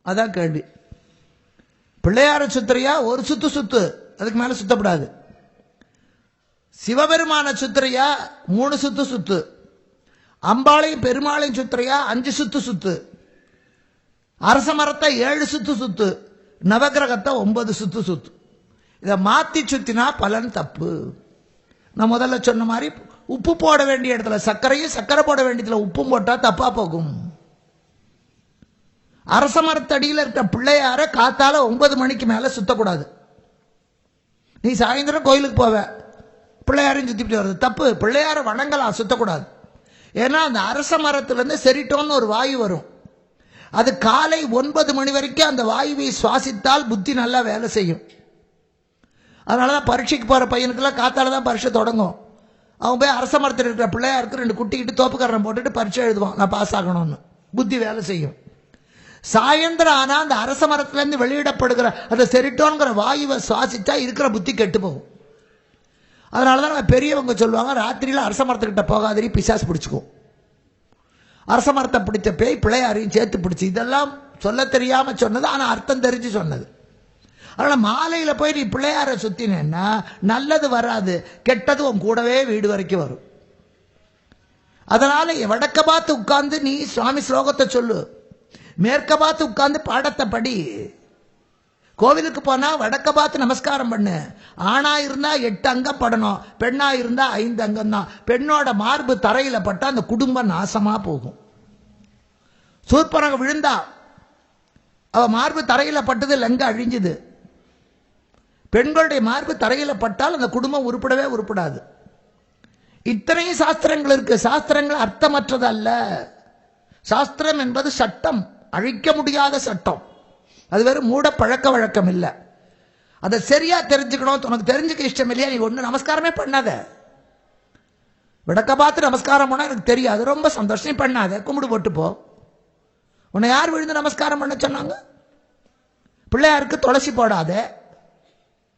அதான் கேள்வி. பிள்ளையார சுத்திரையா? ஒரு சுத்து, அதுக்கு மேல சுத்தப்படாது. சிவபெருமான சுத்திரையா? 3 சுத்து. அம்பாளையும் பெருமாளையும் சுத்திரையா? 5 சுத்து. அரச மரத்தை 7 சுத்து. நவகிரகத்தை 9 சுத்து. இதை மாத்தி சுத்தினா பலன் தப்பு. நான் முதல்ல சொன்ன மாதிரி உப்பு போட வேண்டிய இடத்துல சர்க்கரையும், சர்க்கரை போட வேண்டியதுல உப்பும் போட்டா தப்பா போகும். அரச மரத்தடியில் இருக்கிற பிள்ளையார காத்தால 9 மணிக்கு மேல சுத்தக்கூடாது. நீ சாயந்தரம் கோயிலுக்கு போவ, பிள்ளையாரையும் சுத்திட்டு வருது, தப்பு. பிள்ளையார வணங்கலாம், சுத்தக்கூடாது. ஏன்னா அந்த அரச மரத்திலிருந்து செரிட்டோன்னு ஒரு வாயு வரும். அது காலை 9 மணி வரைக்கும் அந்த வாயுவை சுவாசித்தால் புத்தி நல்லா வேலை செய்யும். அதனாலதான் பரீட்சைக்கு போற பையனுக்கெல்லாம் காத்தால தான் பரீட்சை தொடங்கும். அவன் போய் அரச மரத்தில் இருக்கிற பிள்ளையாருக்கு 2 குட்டிக்கிட்டு தோப்புக்காரன் போட்டுட்டு பரீட்சை எழுதுவான், நான் பாஸ் ஆகணும்னு. புத்தி வேலை செய்யும். சாயந்தரம் ஆனா அந்த அரச மரத்திலிருந்து வெளியிடப்படுகிற அந்த செரிட்டோன்கிற வாயுவை சுவாசிச்சா இருக்கிற புத்தி கெட்டு போகும். அதனாலதான் நம்ம பெரியவங்க சொல்லுவாங்க, ராத்திரியில அரச மரத்துக்கிட்ட போகாதிரி, பிசாசு பிடிச்சுக்கும். அரச மரத்தை பிடிச்ச பேய் பிள்ளையாரையும் சேர்த்து பிடிச்சி. இதெல்லாம் சொல்ல தெரியாம சொன்னது, ஆனா அர்த்தம் தெரிஞ்சு சொன்னது. அதனால மாலையில போய் நீ பிள்ளையார சுத்தினா நல்லது வராது, கெட்டது உன் கூடவே வீடு வரைக்கும் வரும். அதனால வடக்க பார்த்து உட்கார்ந்து நீ சுவாமி ஸ்லோகத்தை சொல்லு, மேற்க பார்த்து உட்கார்ந்து பாடத்தை படி. கோவிலுக்கு போனா வடக்க பார்த்து நமஸ்காரம் பண்ணு. ஆணா இருந்தா 8 அங்கம் படணும், பெண்ணா இருந்தா 5 அங்கம் தான். பெண்ணோட மார்பு தரையில பட்டா அந்த குடும்பம் நாசமா போகும். சூர்பனக விழுந்தா அவ மார்பு தரையில பட்டது, லங்க அழிஞ்சுது. பெண்களுடைய மார்பு தரையில பட்டால் அந்த குடும்பம் உருப்படவே உருப்படாது. இத்தனையும் சாஸ்திரங்கள் இருக்கு. சாஸ்திரங்கள் அர்த்தமற்றது அல்ல. சாஸ்திரம் என்பது சட்டம், அழிக்க முடியாத சட்டம். அது வெறும் மூட பழக்க வழக்கம் இல்லை. அதை சரியா தெரிஞ்சுக்கணும். உனக்கு தெரிஞ்சுக்க இஷ்டம் இல்லையா, நீ ஒண்ணு நமஸ்காரமே பண்ணாத. விடக்க பார்த்து நமஸ்காரம் பண்ணா எனக்கு தெரியாது, ரொம்ப சந்தோஷம், பண்ணாத, கும்பிடு போட்டு போ. உன்னை யார் விழுந்து நமஸ்காரம் பண்ண சொன்னாங்க? பிள்ளையாருக்கு துளசி போடாத,